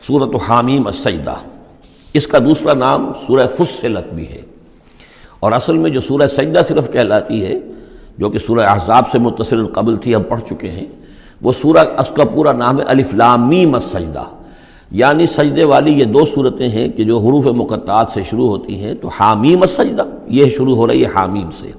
سورۃ حامیم السجدہ، اس کا دوسرا نام سورہ فصلت بھی ہے، اور اصل میں جو سورہ سجدہ صرف کہلاتی ہے، جو کہ سورہ احزاب سے متصل قبل تھی، ہم پڑھ چکے ہیں، وہ سورہ، اس کا پورا نام ہے الف لام میم السجدہ، یعنی سجدے والی یہ دو صورتیں ہیں کہ جو حروف مقطعات سے شروع ہوتی ہیں، تو حامیم السجدہ یہ شروع ہو رہی ہے حامیم سے،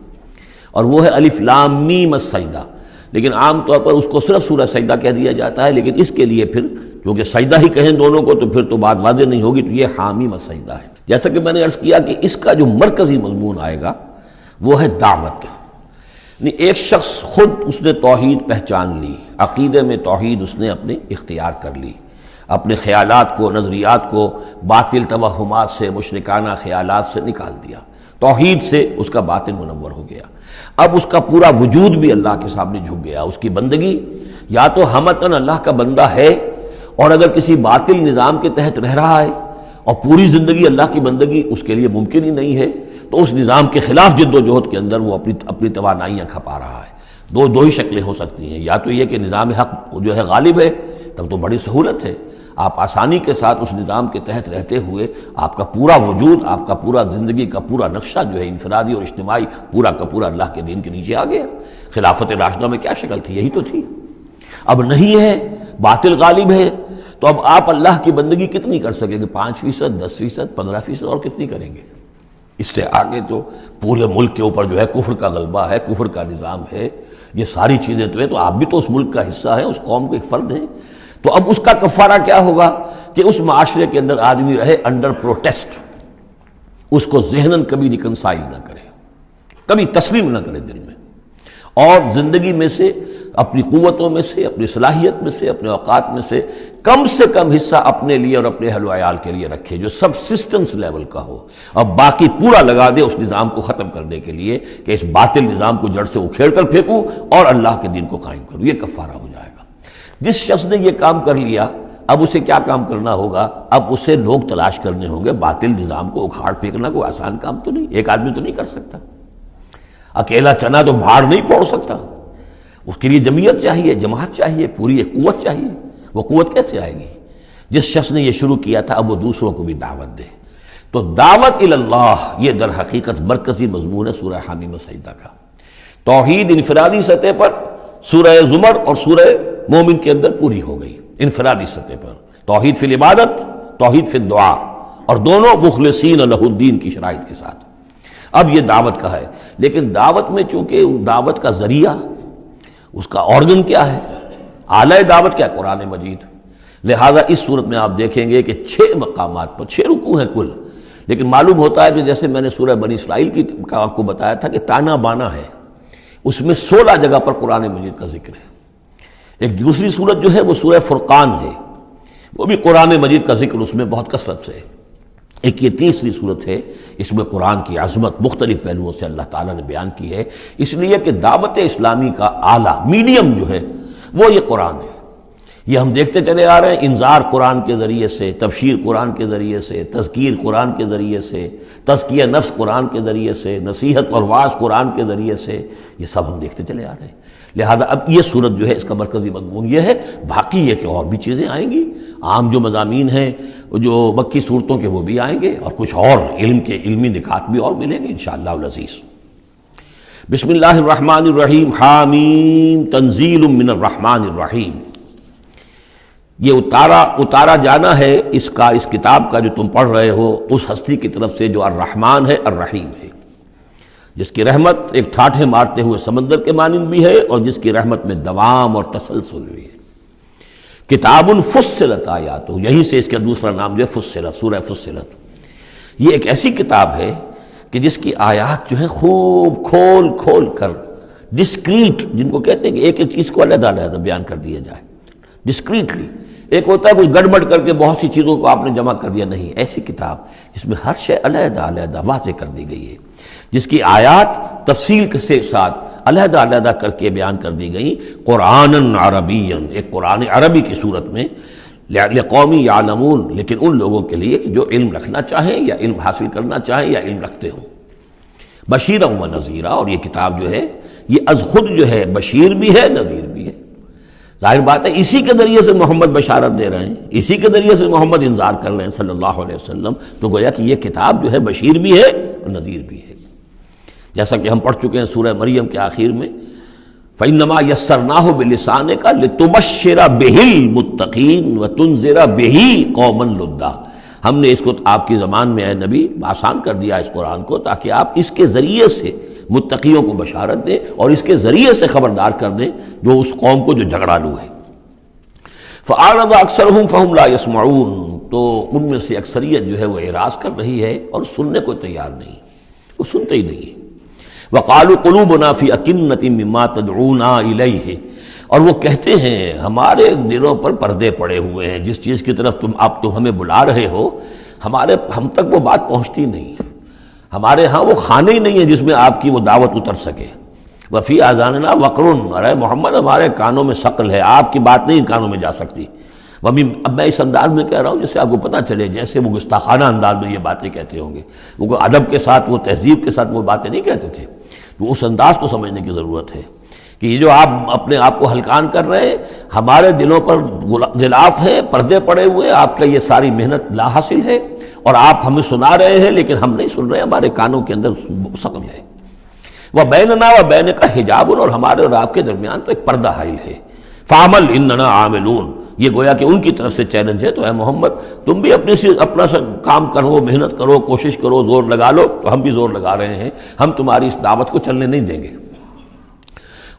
اور وہ ہے الف لام میم السجدہ، لیکن عام طور پر اس کو صرف سورہ سجدہ کہہ دیا جاتا ہے، لیکن اس کے لیے پھر کیونکہ سجدہ ہی کہیں دونوں کو تو پھر تو بات واضح نہیں ہوگی، تو یہ حامیم السجدہ ہے۔ جیسا کہ میں نے عرض کیا کہ اس کا جو مرکزی مضمون آئے گا وہ ہے دعوت، یعنی ایک شخص خود اس نے توحید پہچان لی، عقیدے میں توحید اس نے اپنے اختیار کر لی، اپنے خیالات کو، نظریات کو باطل توہمات سے، مشرکانہ خیالات سے نکال دیا، توحید سے اس کا باطن منور ہو گیا۔ اب اس کا پورا وجود بھی اللہ کے سامنے جھک گیا، اس کی بندگی یا تو ہمتاً اللہ کا بندہ ہے، اور اگر کسی باطل نظام کے تحت رہ رہا ہے اور پوری زندگی اللہ کی بندگی اس کے لیے ممکن ہی نہیں ہے، تو اس نظام کے خلاف جد و جہد کے اندر وہ اپنی توانائیاں کھپا رہا ہے۔ دو ہی شکلیں ہو سکتی ہیں، یا تو یہ کہ نظام حق جو ہے غالب ہے، تب تو بڑی سہولت ہے، آپ آسانی کے ساتھ اس نظام کے تحت رہتے ہوئے آپ کا پورا وجود، آپ کا پورا زندگی کا پورا نقشہ جو ہے انفرادی اور اجتماعی پورا کا پورا اللہ کے دین کے نیچے آ گیا۔ خلافت راشدہ میں کیا شکل تھی؟ یہی تو تھی۔ اب نہیں ہے، باطل غالب ہے، تو اب آپ اللہ کی بندگی کتنی کر سکیں گے؟ 5%، 10%، 15%، اور کتنی کریں گے؟ اس سے آگے تو پورے ملک کے اوپر جو ہے کفر کا غلبہ ہے، کفر کا نظام ہے، یہ ساری چیزیں تو ہے، تو آپ بھی تو اس ملک کا حصہ ہیں، اس قوم کے ایک فرد ہیں۔ تو اب اس کا کفارہ کیا ہوگا کہ اس معاشرے کے اندر آدمی رہے انڈر پروٹیسٹ، اس کو ذہناً کبھی ریکنسائل نہ کرے، کبھی تسلیم نہ کرے دل میں، اور زندگی میں سے، اپنی قوتوں میں سے، اپنی صلاحیت میں سے، اپنے اوقات میں سے کم حصہ اپنے لیے اور اپنے اہل و عیال کے لیے رکھے، جو سبسسٹنس لیول کا ہو، اور باقی پورا لگا دے اس نظام کو ختم کرنے کے لیے کہ اس باطل نظام کو جڑ سے اکھیڑ کر پھینکوں اور اللہ کے دین کو قائم کروں۔ یہ کفارہ ہو جائے گا۔ جس شخص نے یہ کام کر لیا، اب اسے کیا کام کرنا ہوگا؟ اب اسے لوگ تلاش کرنے ہوں گے۔ باطل نظام کو اکھاڑ پھینکنا کوئی آسان کام تو نہیں، ایک آدمی تو نہیں کر سکتا، اکیلا چنا تو بھاڑ نہیں پھوڑ سکتا، اس کے لیے جمعیت چاہیے، جماعت چاہیے، پوری ایک قوت چاہیے۔ وہ قوت کیسے آئے گی؟ جس شخص نے یہ شروع کیا تھا اب وہ دوسروں کو بھی دعوت دے۔ تو دعوت اللہ یہ در حقیقت مرکزی مضمون ہے سورہ حامیم السجدہ کا۔ توحید انفرادی سطح پر سورہ زمر اور سورہ مومن کے اندر پوری ہو گئی، انفرادی سطح پر توحید فی العبادت، توحید فی الدعا، اور دونوں مخلصین لہ الدین کی شرائط کے ساتھ۔ اب یہ دعوت کا ہے، لیکن دعوت میں چونکہ دعوت کا ذریعہ، اس کا آرگن کیا ہے؟ اعلی دعوت کیا ہے؟ قرآن مجید۔ لہذا اس صورت میں آپ دیکھیں گے کہ 6 مقامات پر 6 رکوع ہیں کل، لیکن معلوم ہوتا ہے کہ جیسے میں نے سورہ بنی اسرائیل کی کا آپ کو بتایا تھا کہ تانا بانا ہے، اس میں 16 جگہ پر قرآن مجید کا ذکر ہے۔ ایک دوسری صورت جو ہے وہ سورہ فرقان ہے، وہ بھی قرآن مجید کا ذکر اس میں بہت کثرت سے ہے۔ ایک یہ تیسری صورت ہے، اس میں قرآن کی عظمت مختلف پہلوؤں سے اللہ تعالیٰ نے بیان کی ہے، اس لیے کہ دعوت اسلامی کا اعلیٰ میڈیم جو ہے وہ یہ قرآن ہے۔ یہ ہم دیکھتے چلے آ رہے ہیں، انذار قرآن کے ذریعے سے، تبشیر قرآن کے ذریعے سے، تذکیر قرآن کے ذریعے سے، تزکیہ نفس قرآن کے ذریعے سے، نصیحت اور وعظ قرآن کے ذریعے سے، یہ سب ہم دیکھتے چلے آ رہے ہیں۔ لہذا اب یہ صورت جو ہے اس کا مرکزی مضمون یہ ہے، باقی یہ کہ اور بھی چیزیں آئیں گی، عام جو مضامین ہیں جو مکی صورتوں کے وہ بھی آئیں گے، اور کچھ اور علم کے علمی نکات بھی اور ملیں گے انشاءاللہ العزیز۔ بسم اللہ الرحمن الرحیم، حامیم تنزیل من الرحمن الرحیم۔ یہ اتارا جانا ہے اس کتاب کا جو تم پڑھ رہے ہو اس ہستی کی طرف سے جو الرحمن ہے، الرحیم ہے، جس کی رحمت ایک ٹھاٹھے مارتے ہوئے سمندر کے مانند بھی ہے، اور جس کی رحمت میں دوام اور تسلسل بھی ہے۔ کتاب فصلت آیاتہ، یہیں سے اس کا دوسرا نام جو ہے فصلت، سورہ فصلت۔ یہ ایک ایسی کتاب ہے کہ جس کی آیات جو ہے خوب کھول کھول کر ڈسکریٹ، جن کو کہتے ہیں کہ ایک ایک چیز کو علیحدہ علیحدہ بیان کر دیا جائے ڈسکریٹلی۔ ایک ہوتا ہے کوئی گڑبڑ کر کے بہت سی چیزوں کو آپ نے جمع کر دیا، نہیں، ایسی کتاب جس میں ہر شے علیحدہ علیحدہ واضح کر دی گئی ہے، جس کی آیات تفصیل کے ساتھ علیحدہ علیحدہ کر کے بیان کر دی گئی، قرآنً عربیًا، ایک قرآن عربی کی صورت میں، لقوم یعلمون، لیکن ان لوگوں کے لیے جو علم رکھنا چاہیں یا علم حاصل کرنا چاہیں یا علم رکھتے ہوں، بشیرً و نذیرا، اور یہ کتاب جو ہے یہ از خود جو ہے بشیر بھی ہے، نذیر بھی ہے۔ ظاہر بات ہے اسی کے ذریعے سے محمد بشارت دے رہے ہیں، اسی کے ذریعے سے محمد انذار کر رہے ہیں صلی اللہ علیہ وسلم، تو گویا کہ یہ کتاب جو ہے بشیر بھی ہے اور نذیر بھی ہے۔ جیسا کہ ہم پڑھ چکے ہیں سورہ مریم کے آخر میں، فَإِنَّمَا يَسَّرْنَاهُ بِلِسَانِكَ لِتُبَشِّرَ بِهِ الْمُتَّقِينَ وَتُنذِرَ بِهِ قَوْمًا لُدًّا، ہم نے اس کو آپ کی زبان میں اے نبی آسان کر دیا اس قرآن کو، تاکہ آپ اس کے ذریعے سے متقیوں کو بشارت دیں اور اس کے ذریعے سے خبردار کر دیں جو اس قوم کو جو جھگڑالو ہے۔ فَأَعْرَضَ أَكْثَرُهُمْ فَهُمْ لَا يَسْمَعُونَ، تو ان میں سے اکثریت جو ہے وہ اعراض کر رہی ہے اور سننے کو تیار نہیں، وہ سنتے ہی نہیں ہے۔ وَقَالُوا قُلُوبُنَا فِي أَكِنَّةٍ مِّمَّا تَدْعُونَا إِلَيْهِ، اور وہ کہتے ہیں ہمارے دلوں پر پردے پڑے ہوئے ہیں، جس چیز کی طرف تم ہمیں بلا رہے ہو ہم تک وہ بات پہنچتی نہیں، ہمارے ہاں وہ خانے ہی نہیں ہے جس میں آپ کی وہ دعوت اتر سکے۔ وفی آذاننا وقرن، ارے محمد ہمارے کانوں میں ثقل ہے، آپ کی بات نہیں کانوں میں جا سکتی۔ اب میں اس انداز میں کہہ رہا ہوں جس سے آپ کو پتہ چلے جیسے وہ گستاخانہ انداز میں یہ باتیں کہتے ہوں گے، وہ ادب کے ساتھ وہ تہذیب کے ساتھ وہ باتیں نہیں کہتے تھے، تو اس انداز کو سمجھنے کی ضرورت ہے کہ یہ جو آپ اپنے آپ کو ہلکان کر رہے ہیں، ہمارے دلوں پر غلاف ہے، پردے پڑے ہوئے، آپ کا یہ ساری محنت لا حاصل ہے، اور آپ ہمیں سنا رہے ہیں لیکن ہم نہیں سن رہے، ہمارے کانوں کے اندر ثقل ہے۔ وَبَيْنَنَا وَبَيْنَكَ حِجَابٌ، اور ہمارے اور آپ کے درمیان تو ایک پردہ حائل ہے۔ فَعَمَلْ إِنَّنَا عَامِلُونَ، یہ گویا کہ ان کی طرف سے چیلنج ہے، تو اے محمد تم بھی اپنا کام کرو، محنت کرو، کوشش کرو، زور لگا لو، تو ہم بھی زور لگا رہے ہیں، ہم تمہاری اس دعوت کو چلنے نہیں دیں گے۔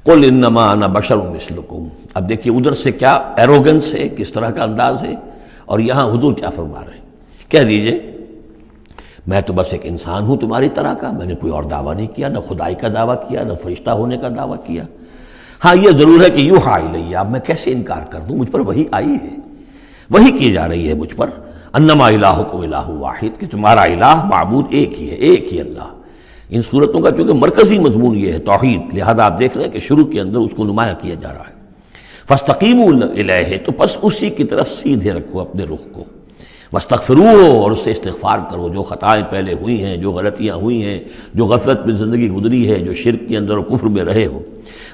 قُلْ إِنَّمَا أَنَا بَشَرٌ مِثْلُكُمْ، اب دیکھیے ادھر سے کیا ایروگنس ہے، کس طرح کا انداز ہے، اور یہاں حضور کیا فرما رہے ہیں، کہہ دیجئے میں تو بس ایک انسان ہوں تمہاری طرح کا، میں نے کوئی اور دعویٰ نہیں کیا، نہ خدائی کا دعویٰ کیا، نہ فرشتہ ہونے کا دعویٰ کیا۔ ہاں یہ ضرور ہے کہ یوحیٰ الیہ، اب میں کیسے انکار کر دوں، مجھ پر وحی آئی ہے، وحی کی جا رہی ہے مجھ پر، انما الہکم الہ واحد، کہ تمہارا الہ معبود ایک ہی ہے، ایک ہی اللہ۔ ان صورتوں کا چونکہ مرکزی مضمون یہ ہے توحید، لہذا آپ دیکھ رہے ہیں کہ شروع کے اندر اس کو نمایاں کیا جا رہا ہے۔ فاستقیموا الیہ، تو بس اسی کی طرف سیدھے رکھو اپنے رخ کو، واستغفروہ، اور اس سے استغفار کرو، جو خطائیں پہلے ہوئی ہیں، جو غلطیاں ہوئی ہیں، جو غفلت میں زندگی گزری ہے، جو شرک کے اندر اور کفر میں رہے ہو۔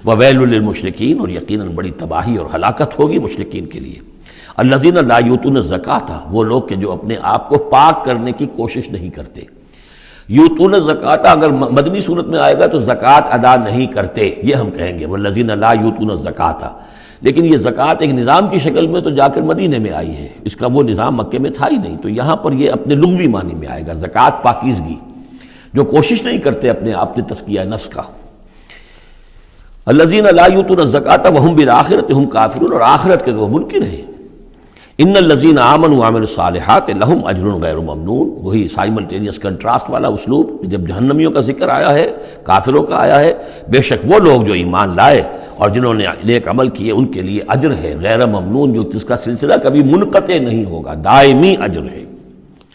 وویل للمشرکین، اور یقیناً بڑی تباہی اور ہلاکت ہوگی مشرکین کے لیے۔ الذین لا یؤتون الزکاۃ، وہ لوگ کہ جو اپنے آپ کو پاک کرنے کی کوشش نہیں کرتے۔ یؤتون الزکاۃ اگر مدنی صورت میں آئے گا تو زکوٰۃ ادا نہیں کرتے، یہ ہم کہیں گے والذین لا یؤتون الزکاۃ، لیکن یہ زکوٰۃ ایک نظام کی شکل میں تو جا کر مدینے میں آئی ہے، اس کا وہ نظام مکے میں تھا ہی نہیں، تو یہاں پر یہ اپنے لغوی معنی میں آئے گا، زکوٰۃ پاکیزگی، جو کوشش نہیں کرتے اپنے آپ سے تزکیہ نفس کا۔ الذین لا یؤتون الزکاۃ وهم بالآخرۃ هم کافرون، اور آخرت کے وہ منکر ہیں۔ ان الذین آمنوا وعملوا الصالحات لهم اجر غیر ممنون، وہی سائملٹینیس کنٹراسٹ والا اسلوب، جب جہنمیوں کا ذکر آیا ہے، کافروں کا آیا ہے، بے شک وہ لوگ جو ایمان لائے اور جنہوں نے نیک عمل کیے ان کے لیے اجر ہے غیر ممنون، جو جس کا سلسلہ کبھی منقطع نہیں ہوگا، دائمی اجر ہے۔